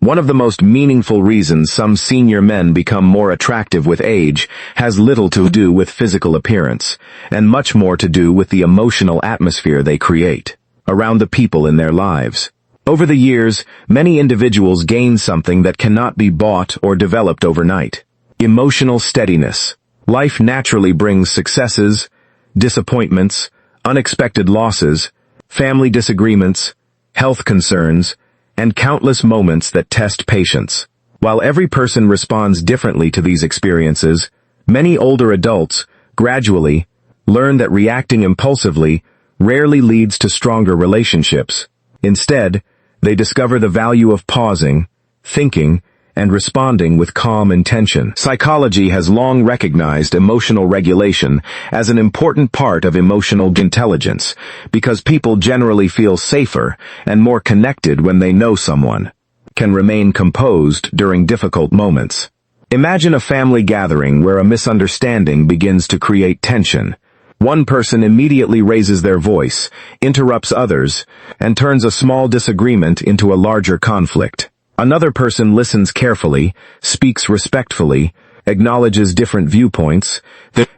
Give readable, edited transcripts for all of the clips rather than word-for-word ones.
One of the most meaningful reasons some senior men become more attractive with age has little to do with physical appearance, and much more to do with the emotional atmosphere they create around the people in their lives. Over the years, many individuals gain something that cannot be bought or developed overnight: emotional steadiness. Life naturally brings successes, disappointments, unexpected losses, family disagreements, health concerns, and countless moments that test patience. While every person responds differently to these experiences, many older adults gradually learn that reacting impulsively rarely leads to stronger relationships. Instead, they discover the value of pausing, thinking, and responding with calm intention. Psychology has long recognized emotional regulation as an important part of emotional intelligence because people generally feel safer and more connected when they know someone can remain composed during difficult moments. Imagine a family gathering where a misunderstanding begins to create tension. One person immediately raises their voice, interrupts others, and turns a small disagreement into a larger conflict. Another person listens carefully, speaks respectfully, acknowledges different viewpoints,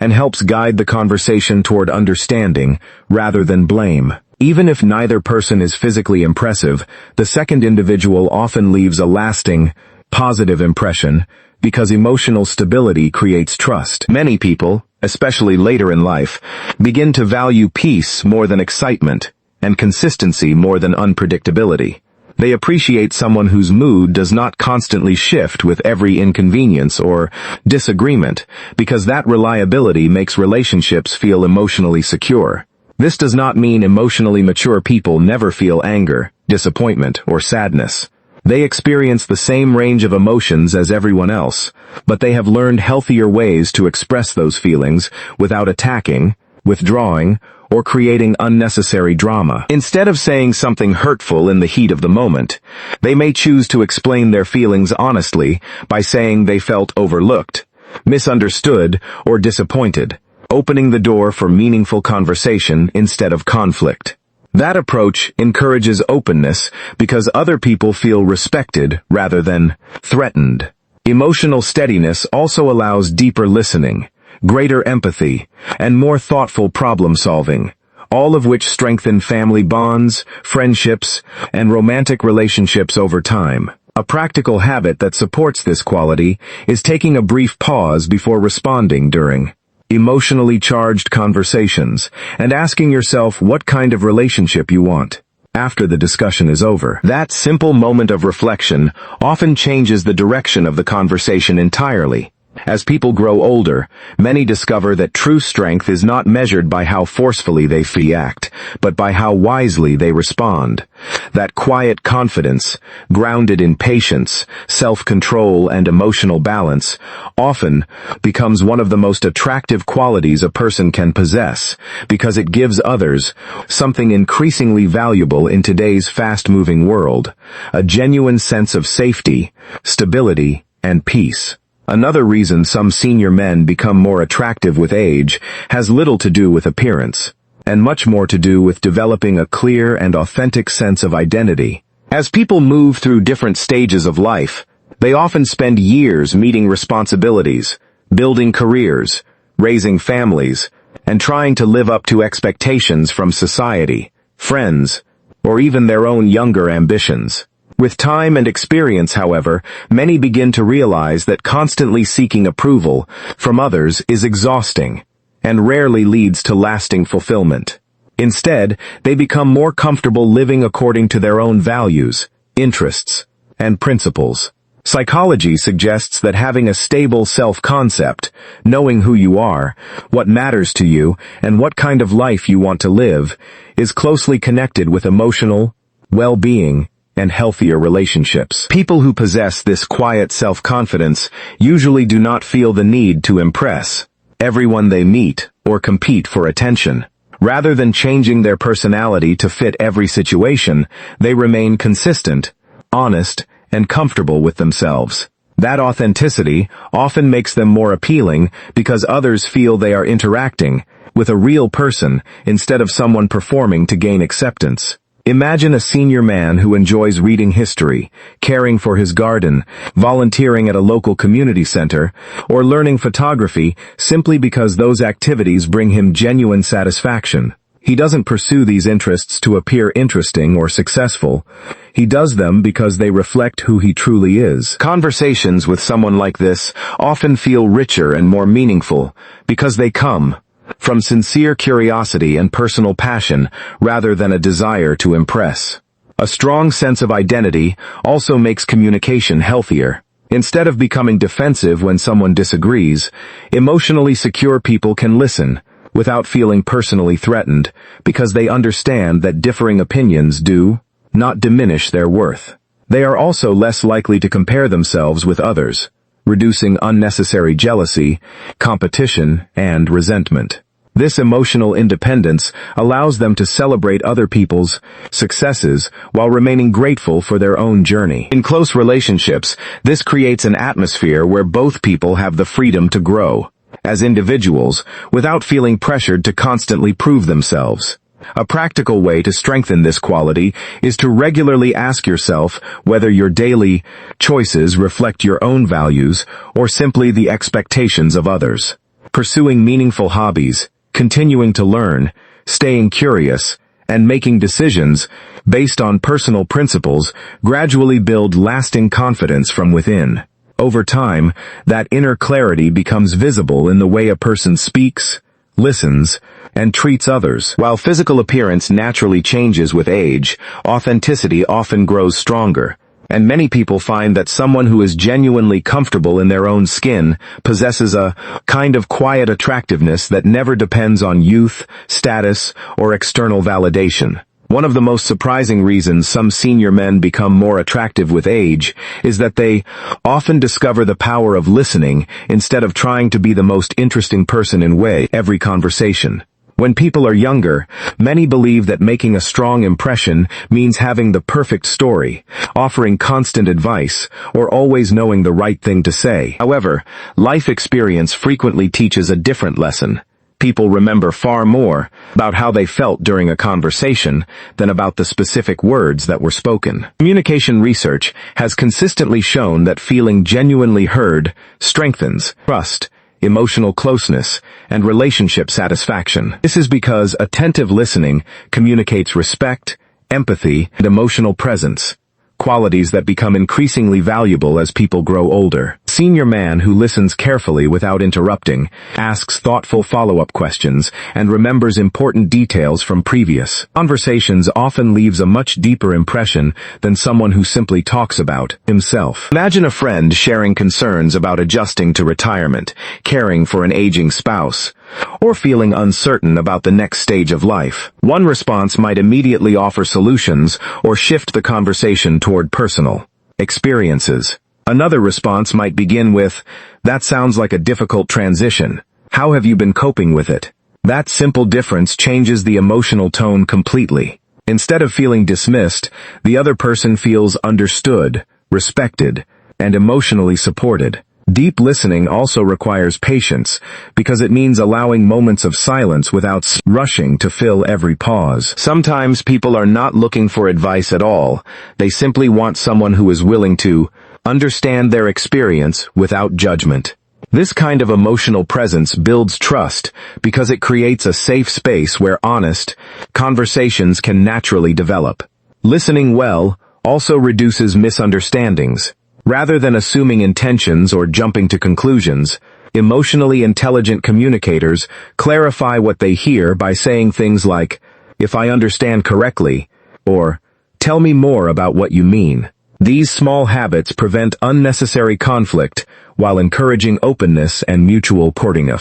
and helps guide the conversation toward understanding rather than blame. Even if neither person is physically impressive, the second individual often leaves a lasting, positive impression because emotional stability creates trust. Many people, especially later in life, begin to value peace more than excitement and consistency more than unpredictability. They appreciate someone whose mood does not constantly shift with every inconvenience or disagreement, because that reliability makes relationships feel emotionally secure. This does not mean emotionally mature people never feel anger, disappointment, or sadness. They experience the same range of emotions as everyone else, but they have learned healthier ways to express those feelings without attacking, withdrawing, or creating unnecessary drama. Instead of saying something hurtful in the heat of the moment, they may choose to explain their feelings honestly by saying they felt overlooked, misunderstood, or disappointed, opening the door for meaningful conversation instead of conflict. That approach encourages openness because other people feel respected rather than threatened. Emotional steadiness also allows deeper listening, greater empathy, and more thoughtful problem-solving, all of which strengthen family bonds, friendships, and romantic relationships over time. A practical habit that supports this quality is taking a brief pause before responding during emotionally charged conversations and asking yourself what kind of relationship you want after the discussion is over. That simple moment of reflection often changes the direction of the conversation entirely. As people grow older, many discover that true strength is not measured by how forcefully they react, but by how wisely they respond. That quiet confidence, grounded in patience, self-control, and emotional balance, often becomes one of the most attractive qualities a person can possess, because it gives others something increasingly valuable in today's fast-moving world: a genuine sense of safety, stability, and peace. Another reason some senior men become more attractive with age has little to do with appearance, and much more to do with developing a clear and authentic sense of identity. As people move through different stages of life, they often spend years meeting responsibilities, building careers, raising families, and trying to live up to expectations from society, friends, or even their own younger ambitions. With time and experience, however, many begin to realize that constantly seeking approval from others is exhausting and rarely leads to lasting fulfillment. Instead, they become more comfortable living according to their own values, interests, and principles. Psychology suggests that having a stable self-concept, knowing who you are, what matters to you, and what kind of life you want to live, is closely connected with emotional well-being and healthier relationships. People who possess this quiet self-confidence usually do not feel the need to impress everyone they meet or compete for attention. Rather than changing their personality to fit every situation, they remain consistent, honest, and comfortable with themselves. That authenticity often makes them more appealing because others feel they are interacting with a real person instead of someone performing to gain acceptance. Imagine a senior man who enjoys reading history, caring for his garden, volunteering at a local community center, or learning photography simply because those activities bring him genuine satisfaction. He doesn't pursue these interests to appear interesting or successful. He does them because they reflect who he truly is. Conversations with someone like this often feel richer and more meaningful because they come from sincere curiosity and personal passion rather than a desire to impress. A strong sense of identity also makes communication healthier. Instead of becoming defensive when someone disagrees, emotionally secure people can listen without feeling personally threatened because they understand that differing opinions do not diminish their worth. They are also less likely to compare themselves with others, reducing unnecessary jealousy, competition, and resentment. This emotional independence allows them to celebrate other people's successes while remaining grateful for their own journey. In close relationships, this creates an atmosphere where both people have the freedom to grow as individuals without feeling pressured to constantly prove themselves. A practical way to strengthen this quality is to regularly ask yourself whether your daily choices reflect your own values or simply the expectations of others. Pursuing meaningful hobbies, continuing to learn, staying curious, and making decisions based on personal principles gradually build lasting confidence from within. Over time, that inner clarity becomes visible in the way a person speaks, listens, and treats others. While physical appearance naturally changes with age, authenticity often grows stronger, and many people find that someone who is genuinely comfortable in their own skin possesses a kind of quiet attractiveness that never depends on youth, status, or external validation. One of the most surprising reasons some senior men become more attractive with age is that they often discover the power of listening instead of trying to be the most interesting person in every conversation. When people are younger, many believe that making a strong impression means having the perfect story, offering constant advice, or always knowing the right thing to say. However, life experience frequently teaches a different lesson. People remember far more about how they felt during a conversation than about the specific words that were spoken. Communication research has consistently shown that feeling genuinely heard strengthens trust, emotional closeness, and relationship satisfaction. This is because attentive listening communicates respect, empathy, and emotional presence, qualities that become increasingly valuable as people grow older. A senior man who listens carefully without interrupting, asks thoughtful follow-up questions, and remembers important details from previous conversations often leaves a much deeper impression than someone who simply talks about himself. Imagine a friend sharing concerns about adjusting to retirement, caring for an aging spouse, or feeling uncertain about the next stage of life. One response might immediately offer solutions or shift the conversation toward personal experiences. Another response might begin with, "That sounds like a difficult transition. How have you been coping with it?" That simple difference changes the emotional tone completely. Instead of feeling dismissed, the other person feels understood, respected, and emotionally supported. Deep listening also requires patience, because it means allowing moments of silence without rushing to fill every pause. Sometimes people are not looking for advice at all. They simply want someone who is willing to understand their experience without judgment. This kind of emotional presence builds trust because it creates a safe space where honest conversations can naturally develop. Listening well also reduces misunderstandings. Rather than assuming intentions or jumping to conclusions, emotionally intelligent communicators clarify what they hear by saying things like, "If I understand correctly," or "Tell me more about what you mean." These small habits prevent unnecessary conflict while encouraging openness and mutual supporting.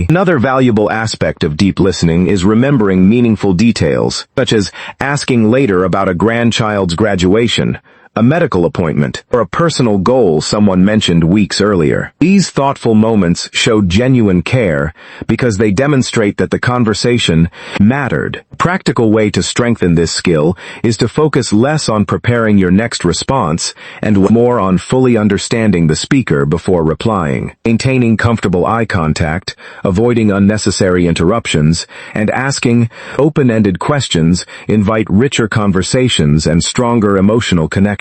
Another valuable aspect of deep listening is remembering meaningful details, such as asking later about a grandchild's graduation, a medical appointment, or a personal goal someone mentioned weeks earlier. These thoughtful moments show genuine care because they demonstrate that the conversation mattered. Practical way to strengthen this skill is to focus less on preparing your next response and more on fully understanding the speaker before replying. Maintaining comfortable eye contact, avoiding unnecessary interruptions, and asking open-ended questions invite richer conversations and stronger emotional connections.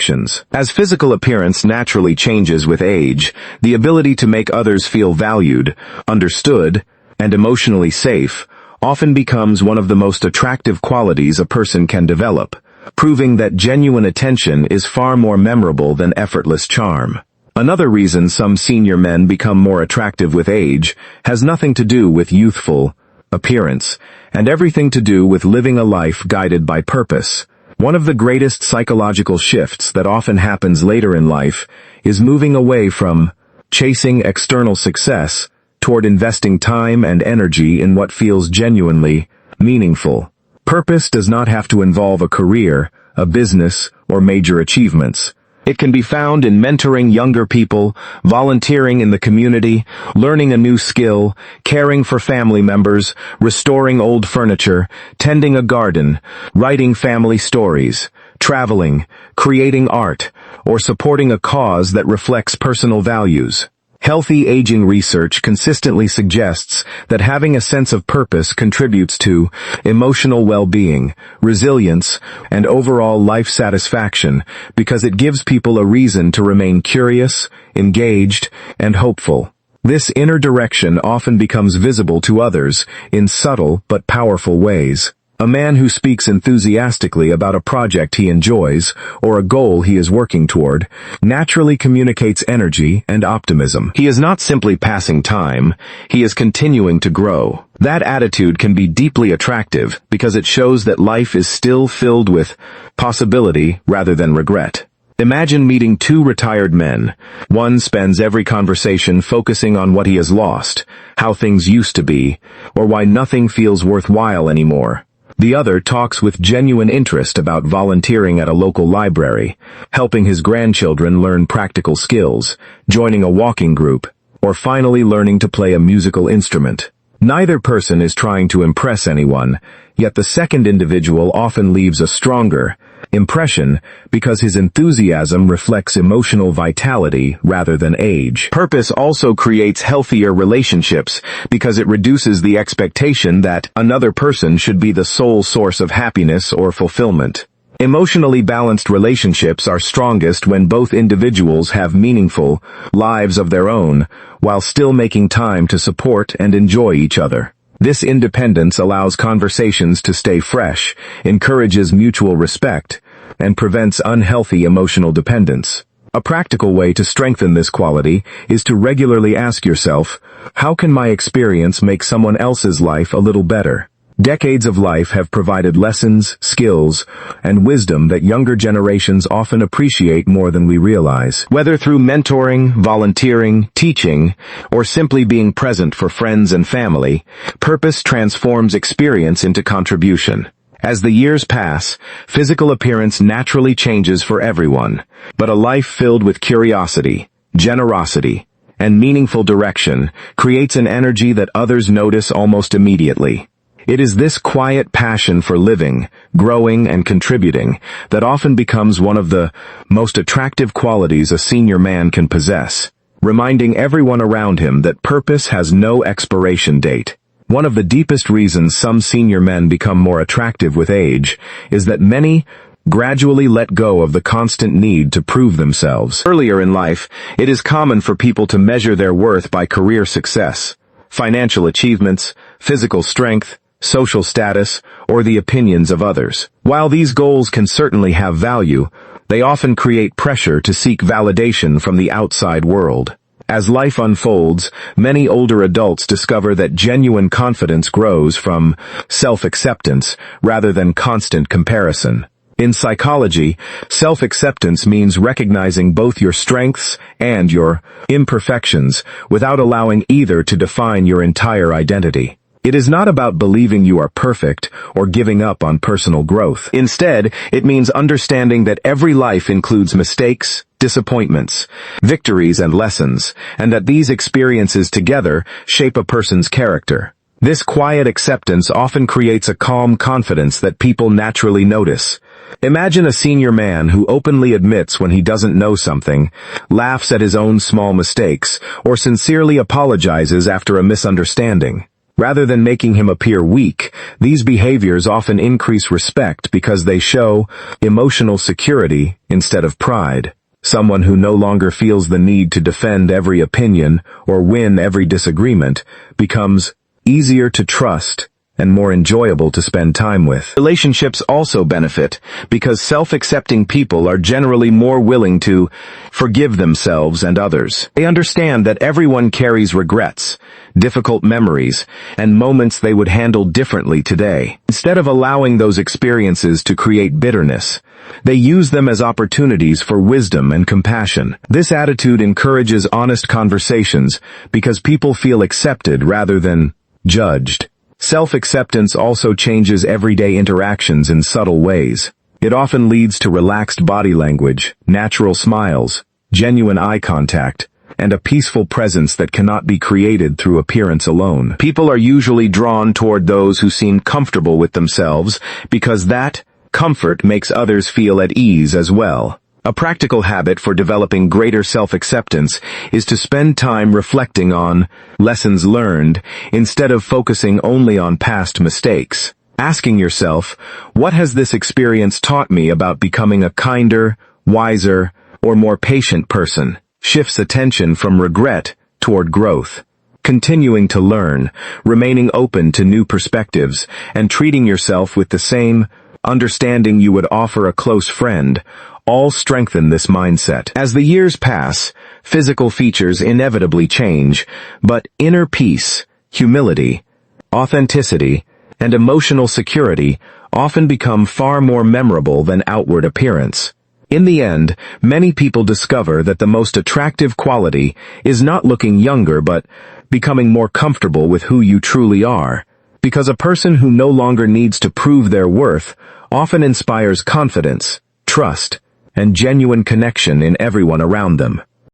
As physical appearance naturally changes with age, the ability to make others feel valued, understood, and emotionally safe often becomes one of the most attractive qualities a person can develop, proving that genuine attention is far more memorable than effortless charm. Another reason some senior men become more attractive with age has nothing to do with youthful appearance, and everything to do with living a life guided by purpose. One of the greatest psychological shifts that often happens later in life is moving away from chasing external success toward investing time and energy in what feels genuinely meaningful. Purpose does not have to involve a career, a business, or major achievements. It can be found in mentoring younger people, volunteering in the community, learning a new skill, caring for family members, restoring old furniture, tending a garden, writing family stories, traveling, creating art, or supporting a cause that reflects personal values. Healthy aging research consistently suggests that having a sense of purpose contributes to emotional well-being, resilience, and overall life satisfaction because it gives people a reason to remain curious, engaged, and hopeful. This inner direction often becomes visible to others in subtle but powerful ways. A man who speaks enthusiastically about a project he enjoys or a goal he is working toward naturally communicates energy and optimism. He is not simply passing time, he is continuing to grow. That attitude can be deeply attractive because it shows that life is still filled with possibility rather than regret. Imagine meeting two retired men. One spends every conversation focusing on what he has lost, how things used to be, or why nothing feels worthwhile anymore. The other talks with genuine interest about volunteering at a local library, helping his grandchildren learn practical skills, joining a walking group, or finally learning to play a musical instrument. Neither person is trying to impress anyone, yet the second individual often leaves a stronger impression because his enthusiasm reflects emotional vitality rather than age. Purpose also creates healthier relationships because it reduces the expectation that another person should be the sole source of happiness or fulfillment. Emotionally balanced relationships are strongest when both individuals have meaningful lives of their own while still making time to support and enjoy each other. This independence allows conversations to stay fresh, encourages mutual respect, and prevents unhealthy emotional dependence. A practical way to strengthen this quality is to regularly ask yourself, how can my experience make someone else's life a little better? Decades of life have provided lessons, skills, and wisdom that younger generations often appreciate more than we realize. Whether through mentoring, volunteering, teaching, or simply being present for friends and family, purpose transforms experience into contribution. As the years pass, physical appearance naturally changes for everyone, but a life filled with curiosity, generosity, and meaningful direction creates an energy that others notice almost immediately. It is this quiet passion for living, growing, and contributing that often becomes one of the most attractive qualities a senior man can possess, reminding everyone around him that purpose has no expiration date. One of the deepest reasons some senior men become more attractive with age is that many gradually let go of the constant need to prove themselves. Earlier in life, it is common for people to measure their worth by career success, financial achievements, physical strength, social status, or the opinions of others. While these goals can certainly have value, they often create pressure to seek validation from the outside world. As life unfolds, many older adults discover that genuine confidence grows from self-acceptance rather than constant comparison. In psychology, self-acceptance means recognizing both your strengths and your imperfections without allowing either to define your entire identity. It is not about believing you are perfect or giving up on personal growth. Instead, it means understanding that every life includes mistakes, disappointments, victories, and lessons, and that these experiences together shape a person's character. This quiet acceptance often creates a calm confidence that people naturally notice. Imagine a senior man who openly admits when he doesn't know something, laughs at his own small mistakes, or sincerely apologizes after a misunderstanding. Rather than making him appear weak, these behaviors often increase respect because they show emotional security instead of pride. Someone who no longer feels the need to defend every opinion or win every disagreement becomes easier to trust and more enjoyable to spend time with. Relationships also benefit because self-accepting people are generally more willing to forgive themselves and others. They understand that everyone carries regrets, difficult memories, and moments they would handle differently today. Instead of allowing those experiences to create bitterness, they use them as opportunities for wisdom and compassion. This attitude encourages honest conversations because people feel accepted rather than judged. Self-acceptance also changes everyday interactions in subtle ways. It often leads to relaxed body language, natural smiles, genuine eye contact, and a peaceful presence that cannot be created through appearance alone. People are usually drawn toward those who seem comfortable with themselves because that comfort makes others feel at ease as well. A practical habit for developing greater self-acceptance is to spend time reflecting on lessons learned instead of focusing only on past mistakes. Asking yourself, what has this experience taught me about becoming a kinder, wiser, or more patient person, shifts attention from regret toward growth. Continuing to learn, remaining open to new perspectives, and treating yourself with the same understanding you would offer a close friend all strengthen this mindset. As the years pass, physical features inevitably change, but inner peace, humility, authenticity, and emotional security often become far more memorable than outward appearance. In the end, many people discover that the most attractive quality is not looking younger but becoming more comfortable with who you truly are, because a person who no longer needs to prove their worth often inspires confidence, trust, and genuine connection in everyone around them.